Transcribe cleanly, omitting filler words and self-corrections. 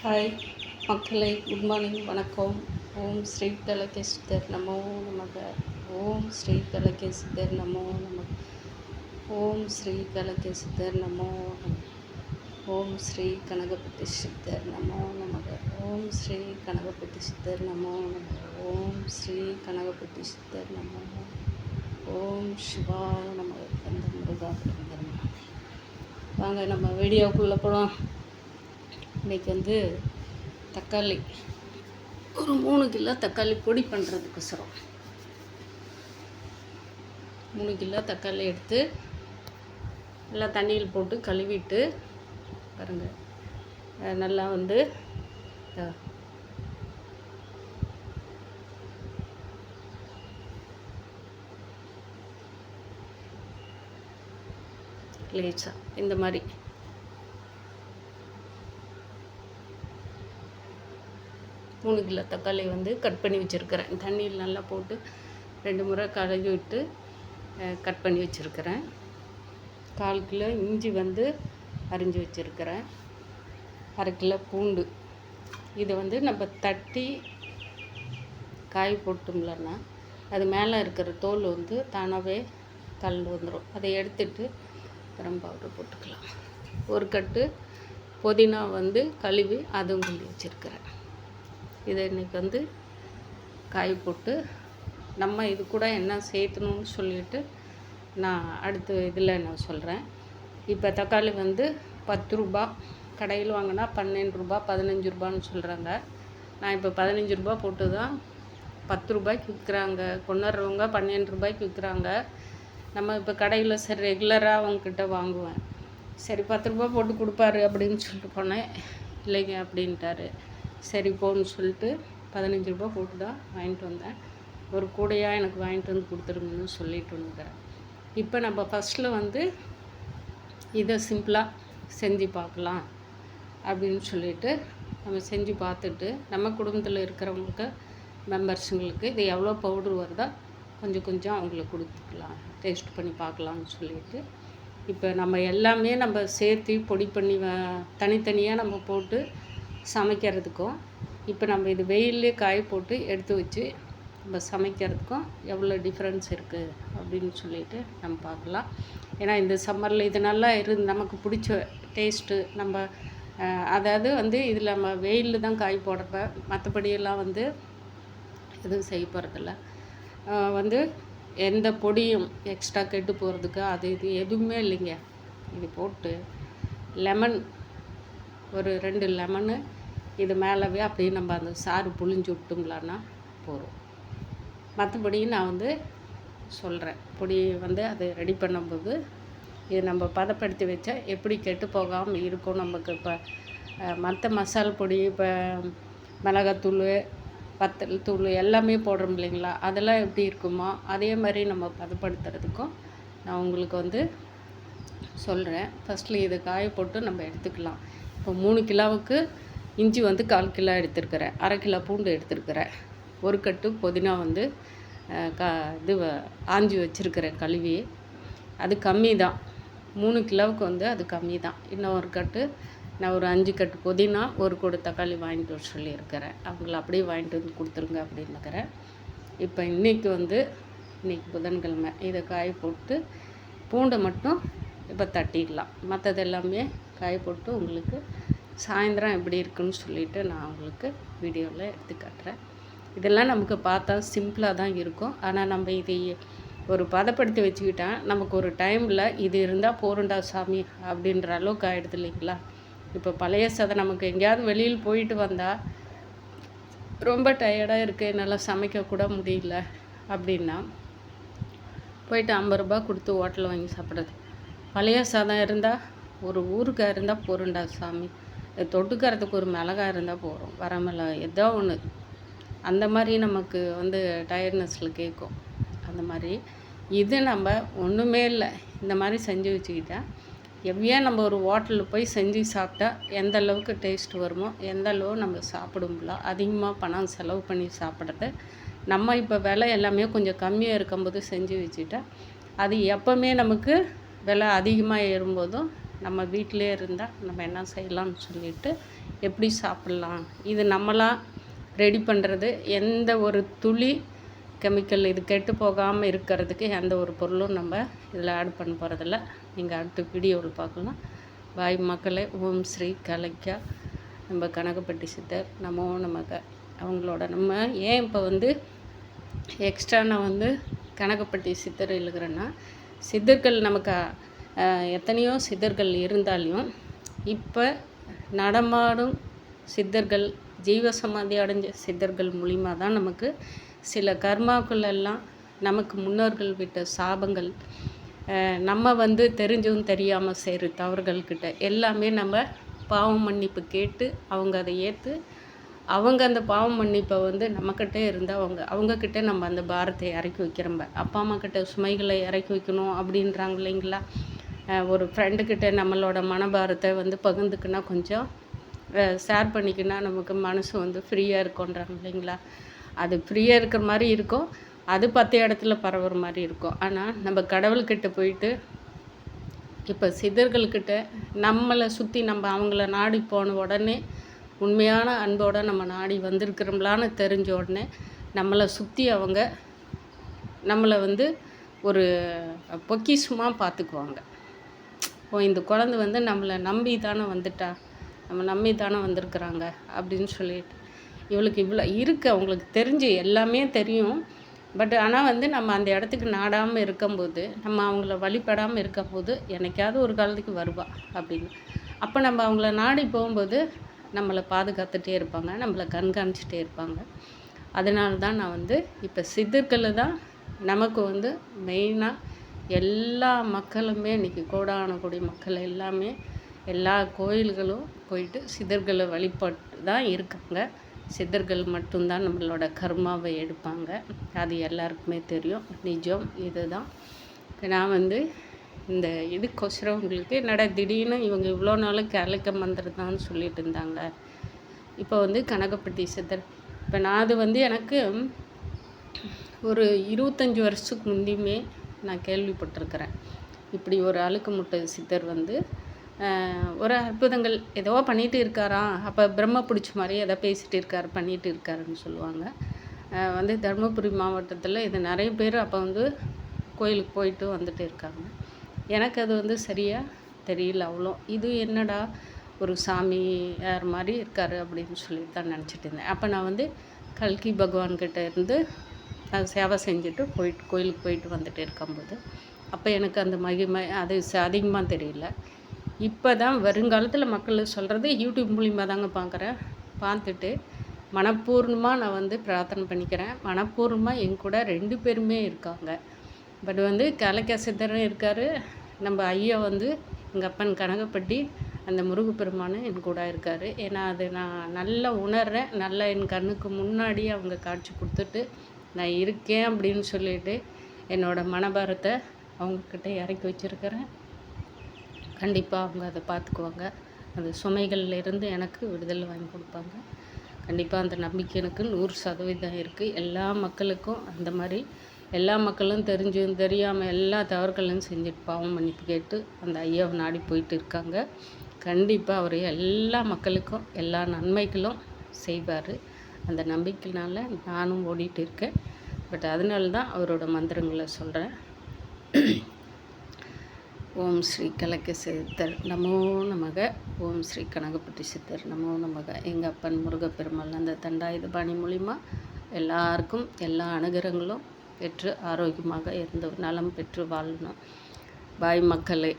Hi மக்களை, good morning, வணக்கம். ஓம் ஸ்ரீ கலகேசித்தர் நமோ நமக. ஓம் ஸ்ரீ கலகேசித்தர் நமோ நமக. ஓம் ஸ்ரீ கலகேசித்தர் நமோ நமக. ஓம் ஸ்ரீ கனகபதி சித்தர் நமோ நமக. ஓம் ஸ்ரீ கனகபதி சித்தர் நமோ நமக. ஓம் ஸ்ரீ கனகபதி சித்தர் நமோ. ஓம் சிவாய நமக. அந்த முருகா வாங்க நம்ம வீடியோக்குள்ளே போகலாம். இன்றைக்கி தக்காளி ஒரு 3 கிலோ தக்காளி பொடி பண்ணுறதுக்கோசரம் 3 கிலோ தக்காளி எடுத்து நல்லா தண்ணியில் போட்டு கழுவிட்டு பாருங்கள். நல்லா லேசாக இந்த மாதிரி மூணு கிலோ தக்காளி கட் பண்ணி வச்சுருக்கிறேன். தண்ணியில் நல்லா போட்டு 2 முறை கழுவி விட்டு கட் பண்ணி வச்சுருக்கிறேன். 1/4 கிலோ இஞ்சி அரிஞ்சு வச்சுருக்கிறேன். 1/2 கிலோ பூண்டு. இது நம்ம தட்டி காய் போட்டோம்லன்னா அது மேலே இருக்கிற தோல் தானாகவே கலந்து வந்துடும். அதை எடுத்துட்டு கரம் பவுடர் போட்டுக்கலாம். ஒரு கட்டு புதினா கழுவி அதுவும் கொண்டு வச்சுருக்கிறேன். இதை இன்றைக்கி காய் போட்டு நம்ம இது கூட என்ன சேர்த்தணும்னு சொல்லிவிட்டு நான் அடுத்த இதில் நான் சொல்கிறேன். இப்போ தக்காளி 10 ரூபா, கடையில் வாங்கினா 12 ரூபா 15 ரூபான்னு சொல்கிறாங்க. நான் இப்போ 15 ரூபா போட்டு தான் 10 ரூபாய்க்கு விற்கிறாங்க. கொண்டாடுறவங்க 12 ரூபாய்க்கு விற்கிறாங்க. நம்ம இப்போ கடையில் சரி ரெகுலராக அவங்கக்கிட்ட வாங்குவேன். சரி 10 ரூபா போட்டு கொடுப்பாரு அப்படின்னு சொல்லிட்டு போனேன். இல்லைங்க அப்படின்ட்டாரு. சரி போன்னு சொல்லிட்டு 15 ரூபா போட்டு தான் வாங்கிட்டு வந்தேன். ஒரு கூடையாக எனக்கு வாங்கிட்டு கொடுத்துருங்கன்னு சொல்லிட்டு வந்துக்கிறேன். இப்போ நம்ம ஃபஸ்ட்டில் இதை சிம்பிளாக செஞ்சு பார்க்கலாம் அப்படின்னு சொல்லிட்டு நம்ம செஞ்சு பார்த்துட்டு நம்ம குடும்பத்தில் இருக்கிறவங்களுக்கு மெம்பர்ஸுங்களுக்கு இது எவ்வளோ பவுட்ரு வருதோ கொஞ்சம் அவங்களுக்கு கொடுத்துக்கலாம், டேஸ்ட் பண்ணி பார்க்கலான்னு சொல்லிட்டு இப்போ நம்ம எல்லாமே நம்ம சேர்த்து பொடி பண்ணி தனித்தனியாக நம்ம போட்டு சமைக்கிறதுக்கும் இப்போ நம்ம இது வெயிலே காய போட்டு எடுத்து வச்சு நம்ம சமைக்கிறதுக்கும் எவ்வளோ டிஃப்ரென்ஸ் இருக்குது அப்படின்னு சொல்லிட்டு நம்ம பார்க்கலாம். ஏன்னா இந்த சம்மரில் இது நல்லா நமக்கு பிடிச்ச டேஸ்ட்டு நம்ம அதாவது இதில் நம்ம வெயிலில் தான் காய் போடுறப்ப மற்றபடியெல்லாம் எதுவும் செய்ய போகிறதில்ல. எந்த பொடியும் எக்ஸ்ட்ரா கெட்டு போகிறதுக்கு அது இது எதுவுமே இல்லைங்க. இது போட்டு லெமன் ஒரு 2 லெமனு இது மேலவே அப்படியே நம்ம அந்த சாறு புழிஞ்சு விட்டோம்லான்னா போகிறோம். மற்றபடி நான் சொல்கிறேன். பொடி அதை ரெடி பண்ணும்போது இது நம்ம பதப்படுத்தி வச்சா எப்படி கெட்டு போகாமல் இருக்கும். நமக்கு இப்போ மற்ற மசாலா பொடி இப்போ மிளகாத்தூள் வத்தல் தூள் எல்லாமே போடுறோம் இல்லைங்களா, அதெல்லாம் எப்படி இருக்குமோ அதே மாதிரி நம்ம பதப்படுத்துறதுக்கும் நான் உங்களுக்கு சொல்கிறேன். ஃபஸ்ட்டில் இதை காய போட்டு நம்ம எடுத்துக்கலாம். இப்போ 3 கிலோவுக்கு இஞ்சி 1/4 கிலோ எடுத்துருக்கிறேன். 1/2 கிலோ பூண்டு எடுத்துருக்கிறேன். ஒரு கட்டு புதினா இது ஆஞ்சி வச்சுருக்கிறேன் கழுவி. அது கம்மி தான். 3 கிலோவுக்கு அது கம்மி தான். இன்னும் ஒரு கட்டு நான் ஒரு 5 கட்டு புதினா ஒரு கூடை தக்காளி வாங்கிட்டு வர சொல்லியிருக்கிறேன். அவங்கள அப்படியே வாங்கிட்டு வந்து கொடுத்துருங்க அப்படின்னுக்கிறேன். இப்போ இன்றைக்கி புதன்கிழமை இதை காய போட்டு பூண்டை மட்டும் இப்போ தட்டிடலாம். மற்றது எல்லாமே காய போட்டு உங்களுக்கு சாயந்தரம் எப்படி இருக்குன்னு சொல்லிவிட்டு நான் உங்களுக்கு வீடியோவில் எடுத்து காட்டுறேன். இதெல்லாம் நமக்கு பார்த்தா சிம்பிளாக தான் இருக்கும். ஆனால் நம்ம இதை ஒரு பதப்படுத்தி வச்சுக்கிட்டா நமக்கு ஒரு டைமில் இது இருந்தால் போருண்டா சாமி அப்படின்ற அளவுக்கு ஆகிடுது இல்லைங்களா. இப்போ பழைய சாதம் நமக்கு எங்கேயாவது வெளியில் போயிட்டு வந்தால் ரொம்ப டயர்டாக இருக்குது, என்னால் சமைக்கக்கூட முடியல அப்படின்னா போயிட்டு 50 ரூபா கொடுத்து ஹோட்டலில் வாங்கி சாப்பிட்றது. பழைய சாதம் இருந்தால் ஒரு ஊறுகாய் இருந்தால் போருண்டா சாமி, தொட்டுக்கிறதுக்கு ஒரு மிளகாய் இருந்தால் போகிறோம், வர மிளகாய் ஏதோ ஒன்று அந்த மாதிரி நமக்கு டயர்ட்னஸில் கேட்கும். அந்த மாதிரி இது நம்ம ஒன்றுமே இல்லை, இந்த மாதிரி செஞ்சு வச்சுக்கிட்டா எவ்வியா நம்ம ஒரு ஹோட்டலில் போய் செஞ்சு சாப்பிட்டா எந்த அளவுக்கு டேஸ்ட் வருமோ, எந்த அளவு நம்ம சாப்பிடும்ல, அதிகமாக பணம் செலவு பண்ணி சாப்பிட்றது நம்ம இப்போ விலை எல்லாமே கொஞ்சம் கம்மியாக இருக்கும்போது செஞ்சு வச்சுட்டா அது எப்போவுமே நமக்கு விலை அதிகமாக ஏறும்போதும் நம்ம வீட்டிலே இருந்தால் நம்ம என்ன செய்யலாம்னு சொல்லிட்டு எப்படி சாப்பிட்லாம், இது நம்மளாக ரெடி பண்ணுறது. எந்த ஒரு துளி கெமிக்கல் இது கெட்டு போகாமல் இருக்கிறதுக்கு எந்த ஒரு பொருளும் நம்ம இதில் ஆட் பண்ண போகிறதில்ல. நீங்கள் அடுத்த வீடியோவில் பார்க்கலாம். பாய் மக்களே. ஓம் ஸ்ரீ கலைக்கா. நம்ம கனகப்பட்டி சித்தர் நமோ நமக்கு அவங்களோட நம்ம ஏன் இப்போ எக்ஸ்ட்ரா நான் கனகப்பட்டி சித்தர் எழுதுகிறேன்னா, சித்தர்கள் நமக்கு எத்தனையோ சித்தர்கள் இருந்தாலையும் இப்போ நடமாடும் சித்தர்கள் ஜீவசமாதி அடைஞ்ச சித்தர்கள் மூலிமா தான் நமக்கு சில கர்மாக்கள் எல்லாம் நமக்கு முன்னோர்கள் விட்ட சாபங்கள், நம்ம தெரிஞ்சும் தெரியாமல் செய்கிற தவறுகள்கிட்ட எல்லாமே நம்ம பாவம் மன்னிப்பு கேட்டு அவங்க அதை ஏற்று அவங்க அந்த பாவம் மன்னிப்பை நம்மக்கிட்டே இருந்தால் அவங்கக்கிட்ட நம்ம அந்த பாரத்தை இறக்கி வைக்கிறோம்ப. அப்பா அம்மா கிட்ட சுமைகளை இறக்கி வைக்கணும் அப்படின்றாங்க இல்லைங்களா. ஒரு ஃப்ரெண்டுக்கிட்ட நம்மளோட மனபாரத்தை பகிர்ந்துக்குன்னா கொஞ்சம் ஷேர் பண்ணிக்கினா நமக்கு மனசு ஃப்ரீயாக இருக்குன்றாங்க இல்லைங்களா. அது ஃப்ரீயாக இருக்கிற மாதிரி இருக்கும், அது 10 இடத்துல பரவுற மாதிரி இருக்கும். ஆனால் நம்ம கடவுள்கிட்ட போயிட்டு இப்போ சித்தர்கள்கிட்ட நம்மளை சுற்றி நம்ம அவங்கள நாடி போன உடனே உண்மையான அன்போடு நம்ம நாடி வந்திருக்கிறோம்லான்னு தெரிஞ்ச உடனே நம்மளை சுற்றி அவங்க நம்மளை ஒரு பொக்கிஷமாக பார்த்துக்குவாங்க. இந்த குழந்தை நம்மளை நம்பி தானே வந்துட்டா, நம்ம நம்பி தானே வந்திருக்கிறாங்க அப்படின்னு சொல்லிட்டு இவளுக்கு இவ்வளோ இருக்குது, அவங்களுக்கு தெரிஞ்சு எல்லாமே தெரியும். பட் ஆனால் நம்ம அந்த இடத்துக்கு நாடாமல் இருக்கும்போது, நம்ம அவங்கள வழிபடாமல் இருக்கும்போது என்னைக்காவது ஒரு காலத்துக்கு வருவா அப்படின்னு. அப்போ நம்ம அவங்கள நாடி போகும்போது நம்மளை பாதுகாத்துகிட்டே இருப்பாங்க, நம்மளை கண்காணிச்சிட்டே இருப்பாங்க. அதனால தான் நான் இப்போ சித்தர்களை தான் நமக்கு மெயினாக எல்லா மக்களுமே இன்றைக்கி கோடான கோடி மக்கள் எல்லாமே எல்லா கோயில்களும் போயிட்டு சித்தர்களை வழிபட்டு தான் இருக்காங்க. சித்தர்கள் மட்டும்தான் நம்மளோட கர்மாவை எடுப்பாங்க, அது எல்லாருக்குமே தெரியும். நிஜம் இதுதான். நான் இந்த இதுக்கொசரம் உங்களுக்கு என்னடா திடீர்னு இவங்க இவ்வளோ நாளும் கேளிக்க மந்திரதான்னு சொல்லிட்டு இருந்தாங்க. இப்போ கனகப்பட்டி சித்தர் இப்போ நான் அது எனக்கு ஒரு 25 வருஷத்துக்கு முந்தியுமே நான் கேள்விப்பட்டிருக்கிறேன். இப்படி ஒரு அழுக்கு முட்டை சித்தர் ஒரு அற்புதங்கள் ஏதோ பண்ணிகிட்டு இருக்காராம். அப்போ பிரம்ம பிடிச்ச மாதிரி எதோ பேசிகிட்டு இருக்கார், பண்ணிகிட்டு இருக்காருன்னு சொல்லுவாங்க. தருமபுரி மாவட்டத்தில் இது நிறைய பேர் அப்போ கோயிலுக்கு போயிட்டு வந்துட்டு இருக்காங்க. எனக்கு அது சரியாக தெரியல அவ்வளோ. இது என்னடா ஒரு சாமி யார் மாதிரி இருக்கார் அப்படின்னு சொல்லிட்டு தான் நினச்சிட்டு இருந்தேன். அப்போ நான் கல்கி பகவான்கிட்ட இருந்து நான் சேவை செஞ்சுட்டு கோயிலுக்கு போயிட்டு வந்துட்டு இருக்கும்போது அப்போ எனக்கு அந்த மகிமை அது அதிகமாக தெரியல. இப்போ தான் வருங்காலத்தில் மக்கள் சொல்கிறது யூடியூப் மூலிமா தாங்க பார்க்குறேன். பார்த்துட்டு மனப்பூர்வமாக நான் பிரார்த்தனை பண்ணிக்கிறேன். மனப்பூர்வமாக என் கூட 2 பேருமே இருக்காங்க. பட் கலைக்க சித்தரும் இருக்கார், நம்ம ஐயா எங்கள் அப்பன் கனகப்பட்டி அந்த முருகப்பெருமானு என் கூட இருக்கார். ஏன்னா அது நான் நல்லா உணர்கிறேன். நல்லா என் கண்ணுக்கு முன்னாடி அவங்க காட்சி கொடுத்துட்டு நான் இருக்கேன் அப்படின்னு சொல்லிட்டு என்னோடய மனபாரத்தை அவங்கக்கிட்ட இறக்கி வச்சுருக்கிறேன். கண்டிப்பாக அவங்க அதை பார்த்துக்குவாங்க. அந்த சுமைகள்லேருந்து எனக்கு விடுதலை வாங்கி கொடுப்பாங்க. கண்டிப்பாக அந்த நம்பிக்கை எனக்கு 100% இருக்குது. எல்லா மக்களுக்கும் அந்த மாதிரி எல்லா மக்களும் தெரிஞ்சும் தெரியாமல் எல்லா தவறுகளையும் செஞ்சுட்டு பாவம் மன்னிப்பு கேட்டு அந்த ஐயாவை நாடி போயிட்டு இருக்காங்க. கண்டிப்பாக அவர் எல்லா மக்களுக்கும் எல்லா நன்மைகளும் செய்வார். அந்த நம்பிக்கையினால் நானும் ஓடிட்டு இருக்கேன். பட் அதனால தான் அவரோட மந்திரங்களை சொல்கிறேன். ஓம் ஸ்ரீ கலைக்க சித்தர் நமோ நமக. ஓம் ஸ்ரீ கனகப்பட்டி சித்தர் நமோ நமக. எங்கள் அப்பன் முருகப்பெருமாள் அந்த தண்டாயுதபாணி மூலிமா எல்லாருக்கும் எல்லா அனுகிரகங்களும் பெற்று ஆரோக்கியமாக இருந்து நலம் பெற்று வாழணும். பாய் மக்களே.